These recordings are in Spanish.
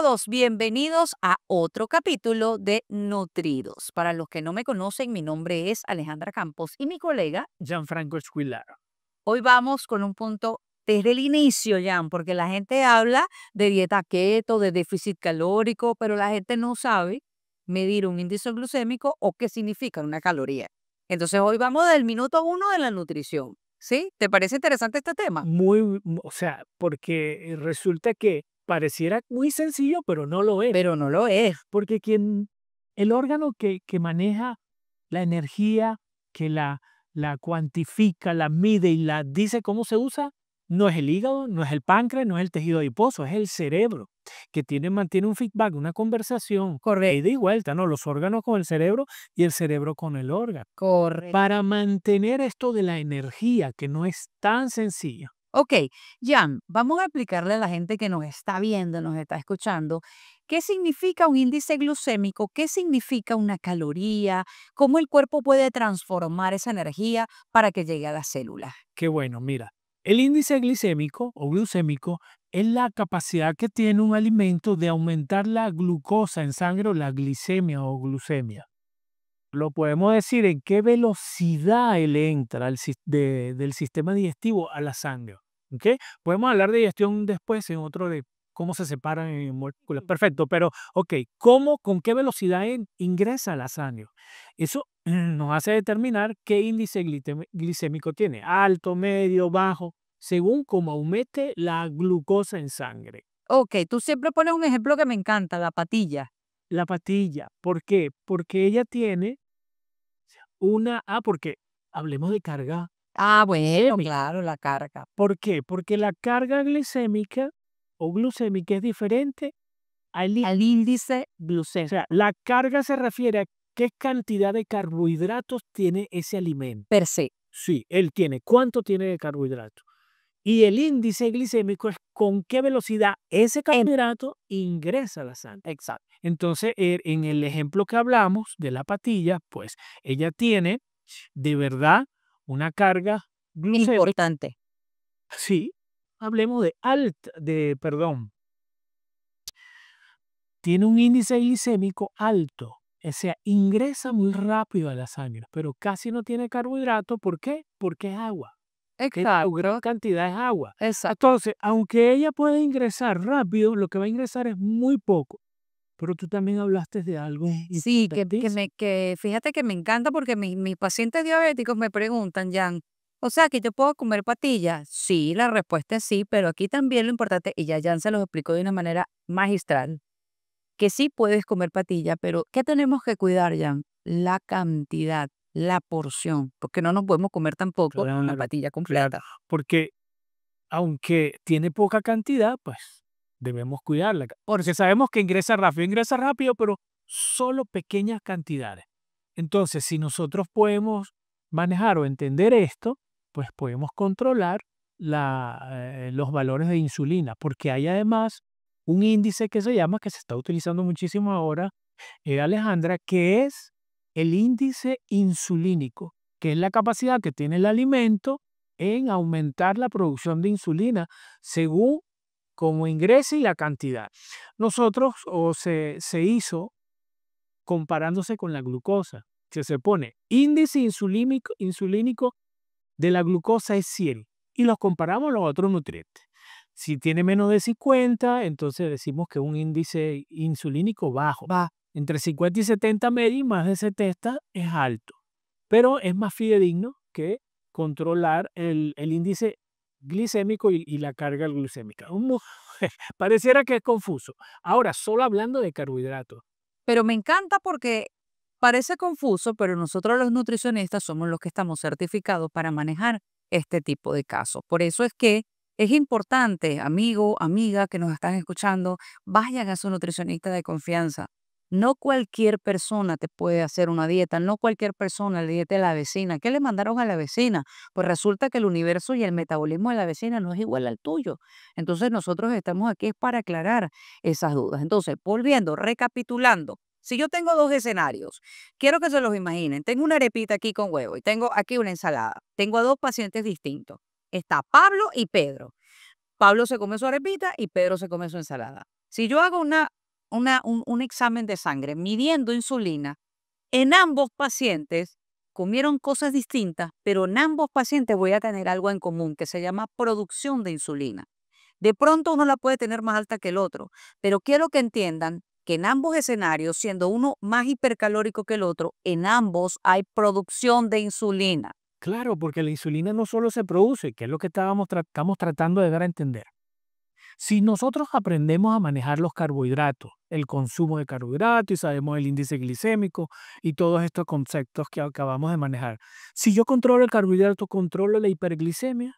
todos, bienvenidos a otro capítulo de Nutridos. Para los que no me conocen, mi nombre es Alejandra Campos y mi colega, Gianfranco Squillar. hoy vamos con un punto desde el inicio, Jan, porque la gente habla de dieta keto, de déficit calórico, pero la gente no sabe medir un índice glucémico o qué significa una caloría. Entonces hoy vamos del minuto uno de la nutrición, ¿sí? ¿Te parece interesante este tema? O sea, porque resulta que pareciera muy sencillo, pero no lo es. Pero no lo es. Porque el órgano que maneja la energía, que la cuantifica, la mide y la dice cómo se usa, no es el hígado, no es el páncreas, no es el tejido adiposo, es el cerebro, que mantiene un feedback, una conversación, Correcto. ida y vuelta, ¿no? Los órganos con el cerebro y el cerebro con el órgano. Correcto. Para mantener esto de la energía, que no es tan sencillo. Ok, Jan, vamos a explicarle a la gente que nos está viendo, nos está escuchando, qué significa un índice glucémico, qué significa una caloría, cómo el cuerpo puede transformar esa energía para que llegue a las células. Qué bueno, mira, el índice glicémico o glucémico es la capacidad que tiene un alimento de aumentar la glucosa en sangre o la glicemia o glucemia. Lo podemos decir en qué velocidad él entra del sistema digestivo a la sangre. ¿Ok? Podemos hablar de digestión después en otro de cómo se separan en moléculas. Perfecto, pero ok, con qué velocidad ingresa a la sangre? Eso nos hace determinar qué índice glicémico tiene, alto, medio, bajo, según cómo aumente la glucosa en sangre. Ok, tú siempre pones un ejemplo que me encanta, la patilla. La patilla, ¿por qué? Porque ella tiene porque hablemos de carga Ah, bueno, glicémica. claro, la carga. ¿Por qué? Porque la carga glicémica o glucémica es diferente Al índice o glucémico. sea, la carga se refiere a qué cantidad de carbohidratos tiene ese alimento. Per se. Sí, él tiene, ¿cuánto tiene de carbohidratos? Y el índice glicémico es con qué velocidad ese carbohidrato ingresa a la sangre. Exacto. Entonces, en el ejemplo que hablamos de la patilla, pues ella tiene de verdad una carga glucémica. Importante. Sí, hablemos perdón, tiene un índice glicémico alto, o sea, ingresa muy rápido a la sangre, pero casi no tiene carbohidrato. ¿Por qué? Porque es agua. Su gran Exacto. cantidad es agua. Exacto. Entonces, aunque ella puede ingresar rápido, lo que va a ingresar es muy poco. Pero tú también hablaste de algo Sí, importantísimo. que fíjate que me encanta porque mis pacientes diabéticos me preguntan, Jan, o sea, que yo puedo comer patillas. Sí, la respuesta es sí, pero aquí también lo importante, y ya Jan se los explicó de una manera magistral, que sí puedes comer patilla, pero ¿qué tenemos que cuidar, Jan? La cantidad, la porción, porque no nos podemos comer tampoco una Claro, patilla claro. completa. Porque aunque tiene poca cantidad, pues debemos cuidarla. Porque sabemos que ingresa rápido, pero solo pequeñas cantidades. Entonces, si nosotros podemos manejar o entender esto, pues podemos controlar los valores de insulina, porque hay además un índice que se llama, que se está utilizando muchísimo ahora, Alejandra, que es el índice insulínico, que es la capacidad que tiene el alimento en aumentar la producción de insulina según cómo ingrese y la cantidad. Nosotros, se hizo comparándose con la glucosa, que se pone índice insulínico de la glucosa es 100 y los comparamos a los otros nutrientes. Si tiene menos de 50, entonces decimos que es un índice insulínico bajo. Va. Entre 50 y 70 medio y más de 70 es alto. Pero es más fidedigno que controlar el índice glicémico y la carga glucémica. Pareciera que es confuso. Ahora, solo hablando de carbohidratos. Pero me encanta porque parece confuso, pero nosotros los nutricionistas somos los que estamos certificados para manejar este tipo de casos. Por eso es que es importante, amigo, amiga que nos están escuchando, vayan a su nutricionista de confianza. No cualquier persona te puede hacer una dieta, no cualquier persona le dieta a la vecina. ¿Qué le mandaron a la vecina? Pues resulta que el universo y el metabolismo de la vecina no es igual al tuyo. Entonces nosotros estamos aquí para aclarar esas dudas. Entonces, volviendo, recapitulando. Si yo tengo dos escenarios, quiero que se los imaginen. Tengo una arepita aquí con huevo y tengo aquí una ensalada. Tengo a dos pacientes distintos. Está Pablo y Pedro. Pablo se come su arepita y Pedro se come su ensalada. Si yo hago un examen de sangre midiendo insulina, en ambos pacientes comieron cosas distintas, pero en ambos pacientes voy a tener algo en común que se llama producción de insulina. De pronto uno la puede tener más alta que el otro, pero quiero que entiendan que en ambos escenarios, siendo uno más hipercalórico que el otro, en ambos hay producción de insulina. Claro, porque la insulina no solo se produce, que es lo que estamos tratando de dar a entender. Si nosotros aprendemos a manejar los carbohidratos, el consumo de carbohidratos y sabemos el índice glicémico y todos estos conceptos que acabamos de manejar, si yo controlo el carbohidrato, controlo la hiperglicemia,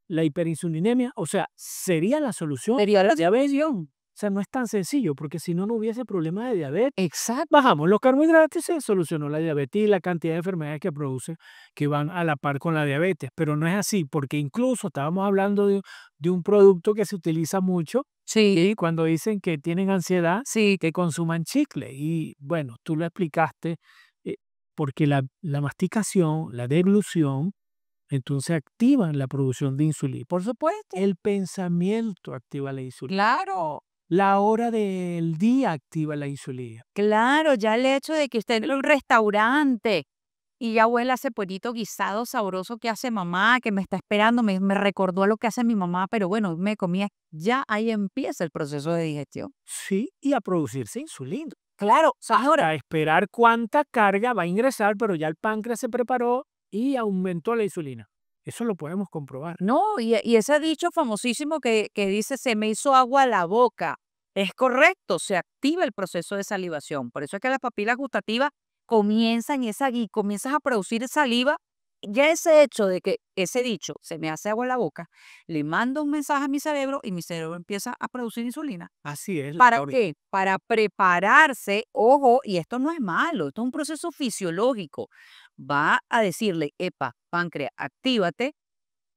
la hiperinsulinemia, o sea, sería la solución. Sería la Diabetes. solución. O sea, no es tan sencillo, porque si no, no hubiese problema de diabetes. Exacto. Bajamos los carbohidratos y se solucionó la diabetes y la cantidad de enfermedades que produce que van a la par con la diabetes. Pero no es así, porque incluso estábamos hablando de un producto que se utiliza mucho Sí, y cuando dicen que tienen ansiedad, sí, que consuman chicle. Y bueno, tú lo explicaste, eh, porque la masticación, la deglución, entonces activan la producción de insulina. por supuesto. El pensamiento activa la insulina. Claro, La hora del día activa la insulina. claro, ya el hecho de que usted en un restaurante y ya huele a ese pollito guisado sabroso que hace mamá, que me está esperando, me recordó a lo que hace mi mamá, pero bueno, me comía, ya ahí empieza el proceso de digestión. Sí, y a producirse insulina. Claro, ahora, A esperar cuánta carga va a ingresar, pero ya el páncreas se preparó y aumentó la insulina. Eso lo podemos comprobar. no, y ese dicho famosísimo que dice, se me hizo agua la boca, es correcto, se activa el proceso de salivación. Por eso es que las papilas gustativas comienzan y comienzas a producir saliva. Ya ese hecho de que ese dicho, se me hace agua en la boca, le manda un mensaje a mi cerebro y mi cerebro empieza a producir insulina. Así es. ¿Para qué? Para prepararse, ojo, y esto no es malo, esto es un proceso fisiológico. Va a decirle, epa, páncreas, actívate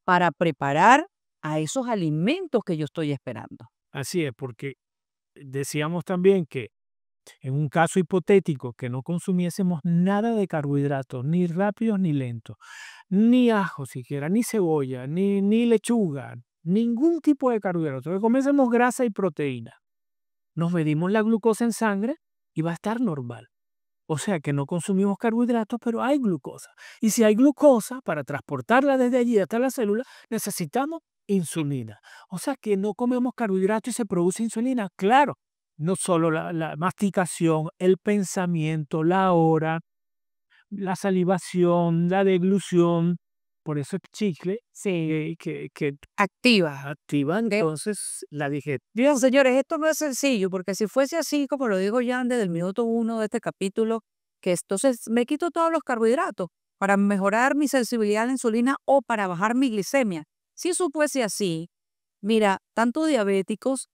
para preparar a esos alimentos que yo estoy esperando. Así es, porque decíamos también que en un caso hipotético que no consumiésemos nada de carbohidratos, ni rápidos ni lentos, ni ajo siquiera, ni cebolla, ni lechuga, ningún tipo de carbohidrato, que comiésemos grasa y proteína. Nos medimos la glucosa en sangre y va a estar normal. O sea que no consumimos carbohidratos, pero hay glucosa. Y si hay glucosa, para transportarla desde allí hasta la célula, necesitamos insulina. O sea que no comemos carbohidratos y se produce insulina. Claro, no solo la masticación, el pensamiento, la hora, la salivación, la deglución. Por eso el chicle Sí, que activa. activa De- entonces la digestión. Bien, señores, esto no es sencillo, porque si fuese así, como lo digo ya desde el minuto uno de este capítulo, que entonces me quito todos los carbohidratos para mejorar mi sensibilidad a la insulina o para bajar mi glicemia. Si eso fuese así, mira, tanto diabéticos,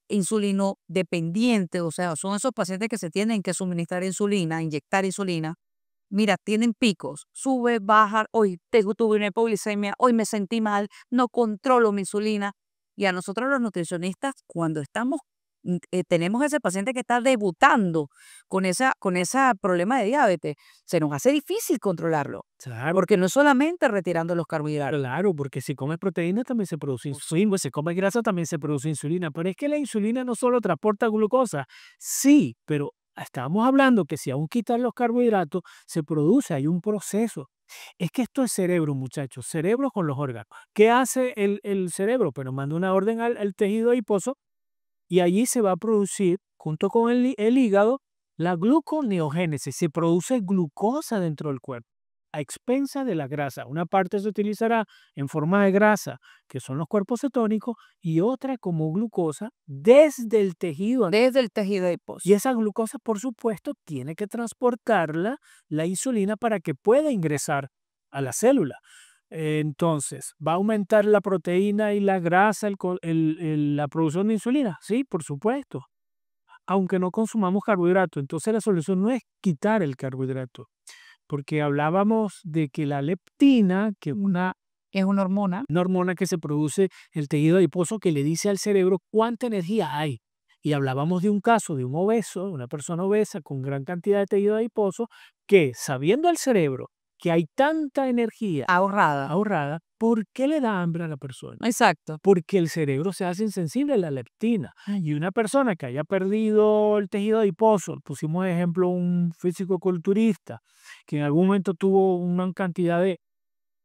insulino dependientes, o sea, son esos pacientes que se tienen que suministrar insulina, inyectar insulina. Mira, tienen picos, sube, baja, hoy tuve una hipoglicemia, hoy me sentí mal, no controlo mi insulina. Y a nosotros los nutricionistas, cuando tenemos ese paciente que está debutando con ese problema de diabetes, se nos hace difícil controlarlo, Claro, porque no es solamente retirando los carbohidratos. claro, porque si comes proteína también se produce insulina, si comes grasa también se produce insulina, pero es que la insulina no solo transporta glucosa, sí, pero estábamos hablando que si aún quitas los carbohidratos, se produce, hay un proceso. Es que esto es cerebro, muchachos, cerebro con los órganos. ¿Qué hace el cerebro? Pero manda una orden al tejido adiposo y allí se va a producir, junto con el hígado, la gluconeogénesis. Se produce glucosa dentro del cuerpo, a expensa de la grasa. Una parte se utilizará en forma de grasa, que son los cuerpos cetónicos, y otra como glucosa desde el tejido. Desde el tejido adiposo. Y esa glucosa, por supuesto, tiene que transportarla la insulina para que pueda ingresar a la célula. Entonces, ¿va a aumentar la proteína y la grasa la producción de insulina? Sí, por supuesto, aunque no consumamos carbohidratos. Entonces, la solución no es quitar el carbohidrato, porque hablábamos de que la leptina, que es Es una hormona. una hormona que se produce en el tejido adiposo que le dice al cerebro cuánta energía hay. Y hablábamos de un caso de un obeso, una persona obesa con gran cantidad de tejido adiposo, que sabiendo el cerebro que hay tanta energía Ahorrada. ahorrada, ¿Por qué le da hambre a la persona? Exacto. Porque el cerebro se hace insensible a la leptina. Y una persona que haya perdido el tejido adiposo, pusimos de ejemplo un físico-culturista, que en algún momento tuvo una cantidad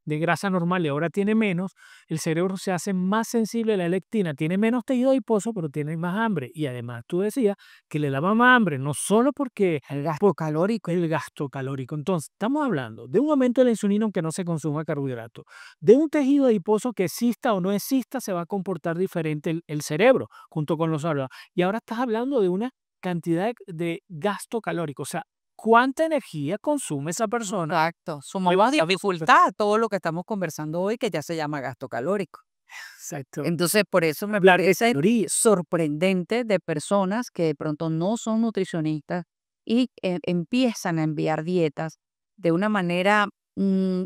de grasa normal y ahora tiene menos, el cerebro se hace más sensible a la leptina, tiene menos tejido adiposo, pero tiene más hambre. Y además tú decías que le daba más hambre, no solo porque El gasto calórico. el gasto calórico. Entonces, estamos hablando de un aumento de la insulina aunque no se consuma carbohidrato, de un tejido adiposo que exista o no exista, se va a comportar diferente el cerebro junto con los órganos. Y ahora estás hablando de una cantidad de gasto calórico, o sea, ¿cuánta energía consume esa persona? Exacto. Sumamos dificultad a todo lo que estamos conversando hoy, que ya se llama gasto calórico. Exacto. Entonces, por eso me Hablar de parece calorías. sorprendente de personas que de pronto no son nutricionistas y empiezan a enviar dietas de una manera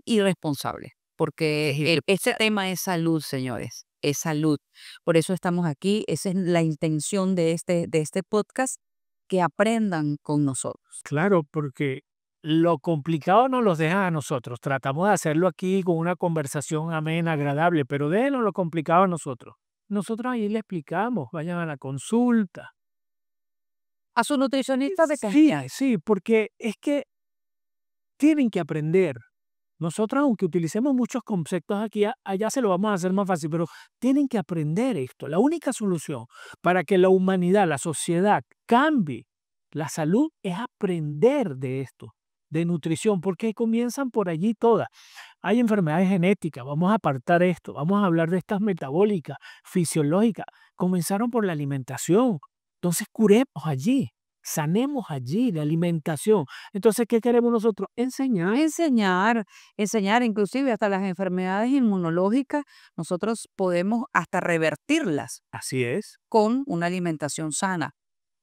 irresponsable, porque ese tema es salud, señores, es salud. Por eso estamos aquí, esa es la intención de este podcast, que aprendan con nosotros. Claro, porque lo complicado nos los dejan a nosotros. Tratamos de hacerlo aquí con una conversación amena, agradable, pero déjenos lo complicado a nosotros. Nosotros ahí le explicamos, vayan a la consulta. A su nutricionista de Sí, confianza. sí, porque es que tienen que aprender. Nosotros, aunque utilicemos muchos conceptos aquí, allá se lo vamos a hacer más fácil, pero tienen que aprender esto. La única solución para que la humanidad, la sociedad cambie la salud es aprender de esto, de nutrición, porque comienzan por allí todas. Hay enfermedades genéticas, vamos a apartar esto, vamos a hablar de estas metabólicas, fisiológicas. Comenzaron por la alimentación. Entonces curemos allí, sanemos allí la alimentación. Entonces, ¿qué queremos nosotros? Enseñar. Enseñar, inclusive hasta las enfermedades inmunológicas, nosotros podemos hasta revertirlas Así es. con una alimentación sana.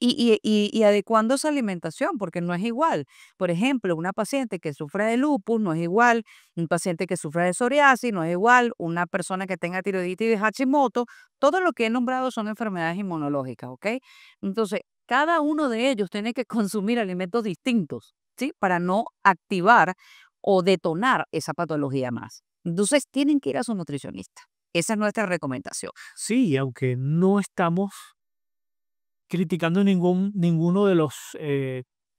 Y adecuando esa alimentación, porque no es igual. Por ejemplo, una paciente que sufre de lupus no es igual, un paciente que sufre de psoriasis no es igual, una persona que tenga tiroiditis de Hashimoto, todo lo que he nombrado son enfermedades inmunológicas, ¿ok? Entonces, cada uno de ellos tiene que consumir alimentos distintos, ¿sí? Para no activar o detonar esa patología más. Entonces, tienen que ir a su nutricionista. Esa es nuestra recomendación. Sí, y aunque no estamos criticando ninguno de los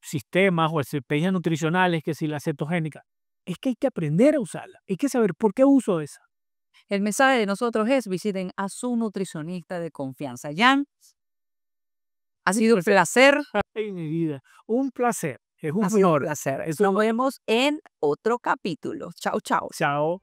sistemas o estrategias nutricionales, que si la cetogénica, es que hay que aprender a usarla. Hay que saber por qué uso esa. El mensaje de nosotros es: visiten a su nutricionista de confianza. Jan, ha sido un placer. Ay, mi vida, un placer, es un Ha sido un honor. placer. Es Nos un vemos en otro capítulo. Chao, chao. chao.